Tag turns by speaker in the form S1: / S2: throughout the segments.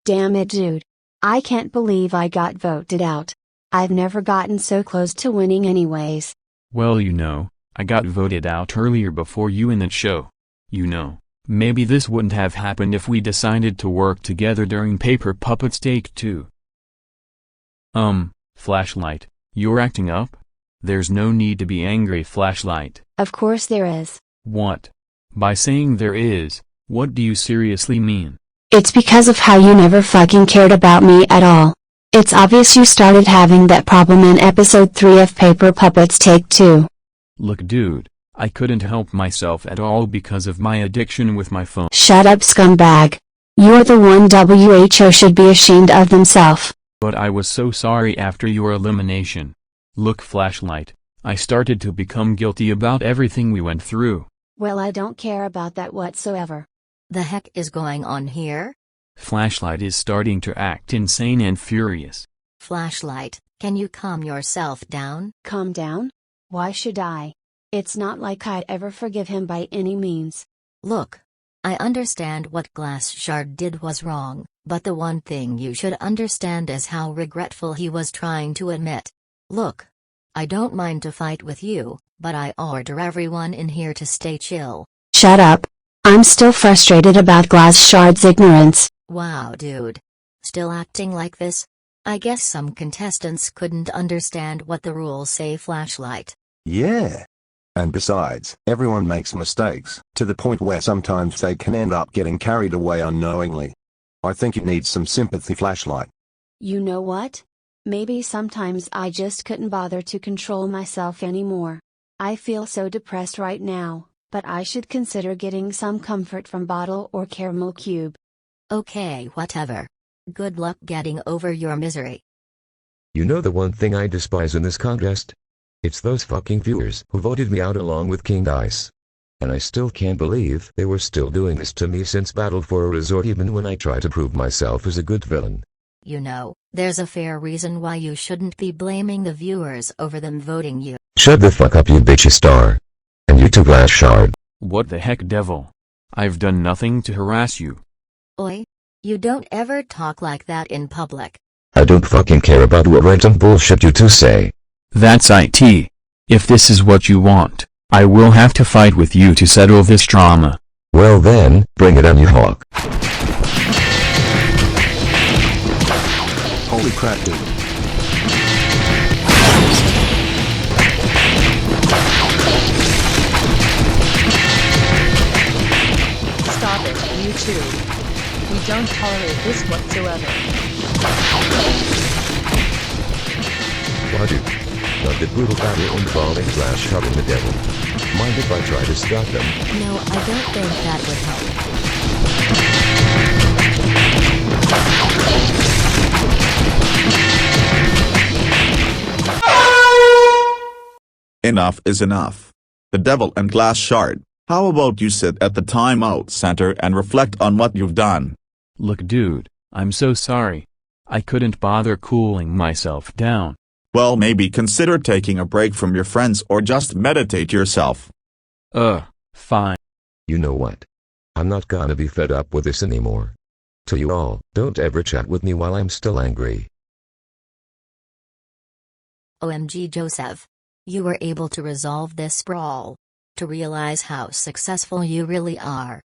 S1: Damn it, dude. I can't believe I got voted out. I've never gotten so close to winning anyways.
S2: Well, I got voted out earlier before you in that show. Maybe this wouldn't have happened if we decided to work together during Paper Puppets Take 2. Flashlight, you're acting up? There's no need to be angry, Flashlight.
S1: Of course there is.
S2: What? By saying there is, what do you seriously mean?
S1: It's because of how you never fucking cared about me at all. It's obvious you started having that problem in episode 3 of Paper Puppets Take 2.
S2: Look, dude, I couldn't help myself at all because of my addiction with my phone.
S1: Shut up, scumbag. You're the one WHO should be ashamed of themselves.
S2: But I was so sorry after your elimination. Look, Flashlight, I started to become guilty about everything we went through.
S1: Well, I don't care about that whatsoever.
S3: The heck is going on here?
S2: Flashlight is starting to act insane and furious.
S3: Flashlight, can you calm yourself down?
S1: Calm down? Why should I? It's not like I'd ever forgive him by any means.
S3: Look, I understand what Glass Shard did was wrong, but the one thing you should understand is how regretful he was trying to admit. Look, I don't mind to fight with you, but I order everyone in here to stay chill.
S1: Shut up. I'm still frustrated about Glass Shard's ignorance.
S3: Wow, dude. Still acting like this? I guess some contestants couldn't understand what the rules say, Flashlight.
S4: Yeah. And besides, everyone makes mistakes, to the point where sometimes they can end up getting carried away unknowingly. I think you need some sympathy, Flashlight.
S1: You know what? Maybe sometimes I just couldn't bother to control myself anymore. I feel so depressed right now, but I should consider getting some comfort from Bottle or Caramel Cube.
S3: Okay, whatever. Good luck getting over your misery.
S5: You know the one thing I despise in this contest? It's those fucking viewers who voted me out along with King Dice. And I still can't believe they were still doing this to me since Battle for a Resort, even when I try to prove myself as a good villain.
S3: There's a fair reason why you shouldn't be blaming the viewers over them voting you.
S5: Shut the fuck up, you bitchy star. And you too, Glass Shard.
S2: What the heck, devil? I've done nothing to harass you.
S3: Oi. You don't ever talk like that in public.
S5: I don't fucking care about what random bullshit you two say.
S2: That's it. If this is what you want, I will have to fight with you to settle this drama.
S5: Well then, bring it on, you hawk.
S4: Holy crap, dude.
S6: Stop it, you two. We don't tolerate this whatsoever.
S5: What, dude? Not the brutal battle involving Glass Shard and the devil. Mind if I try to stop them?
S3: No, I don't think that would help.
S7: Enough is enough. The devil and Glass Shard, how about you sit at the timeout center and reflect on what you've done?
S2: Look, dude, I'm so sorry. I couldn't bother cooling myself down.
S7: Well, maybe consider taking a break from your friends or just meditate yourself.
S2: Fine.
S5: You know what? I'm not gonna be fed up with this anymore. To you all, don't ever chat with me while I'm still angry.
S3: OMG, Joseph. You were able to resolve this brawl. To realize how successful you really are.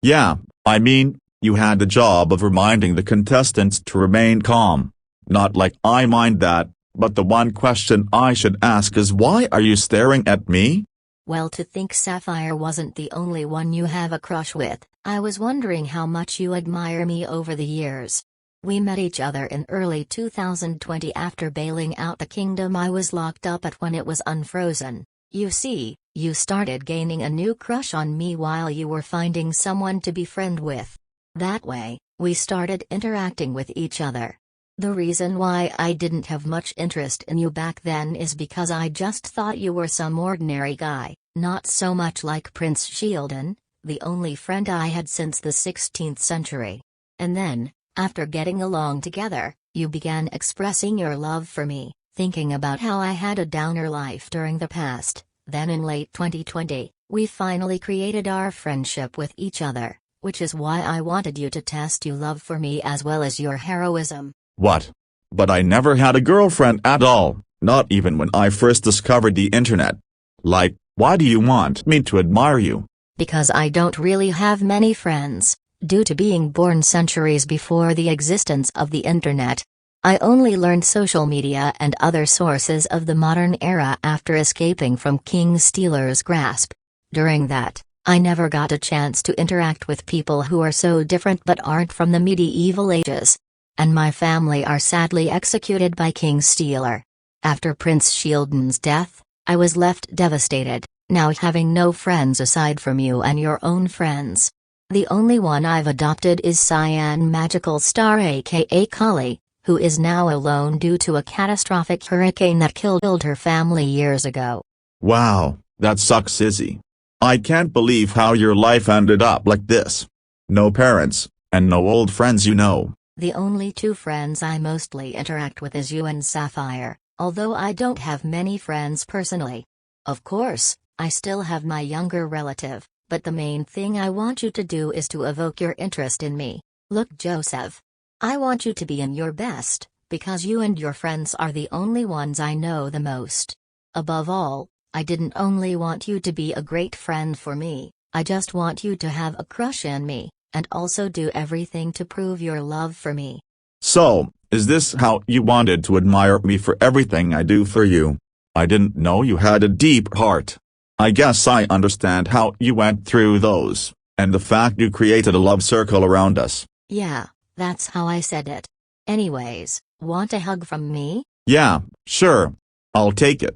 S7: Yeah, I mean, you had the job of reminding the contestants to remain calm. Not like I mind that, but the one question I should ask is, why are you staring at me?
S3: Well, to think Sapphire wasn't the only one you have a crush with, I was wondering how much you admire me over the years. We met each other in early 2020 after bailing out the kingdom I was locked up at when it was unfrozen. You see, you started gaining a new crush on me while you were finding someone to befriend with. That way, we started interacting with each other. The reason why I didn't have much interest in you back then is because I just thought you were some ordinary guy, not so much like Prince Shieldon, the only friend I had since the 16th century. And then, after getting along together, you began expressing your love for me, thinking about how I had a downer life during the past. Then in late 2020, we finally created our friendship with each other. Which is why I wanted you to test your love for me as well as your heroism.
S7: What? But I never had a girlfriend at all, not even when I first discovered the internet. Like, why do you want me to admire you?
S3: Because I don't really have many friends, due to being born centuries before the existence of the internet. I only learned social media and other sources of the modern era after escaping from King Stealer's grasp. During that, I never got a chance to interact with people who are so different but aren't from the medieval ages. And my family are sadly executed by King Stealer. After Prince Sheldon's death, I was left devastated, now having no friends aside from you and your own friends. The only one I've adopted is Cyan Magical Star aka Kali, who is now alone due to a catastrophic hurricane that killed her family years ago.
S7: Wow, that sucks, Izzy. I can't believe how your life ended up like this. No parents, and no old friends you know.
S3: The only two friends I mostly interact with is you and Sapphire, although I don't have many friends personally. Of course, I still have my younger relative, but the main thing I want you to do is to evoke your interest in me. Look, Joseph. I want you to be in your best, because you and your friends are the only ones I know the most. Above all, I didn't only want you to be a great friend for me, I just want you to have a crush on me, and also do everything to prove your love for me.
S7: So, is this how you wanted to admire me for everything I do for you? I didn't know you had a deep heart. I guess I understand how you went through those, and the fact you created a love circle around us.
S3: Yeah, that's how I said it. Anyways, want a hug from me?
S7: Yeah, sure. I'll take it.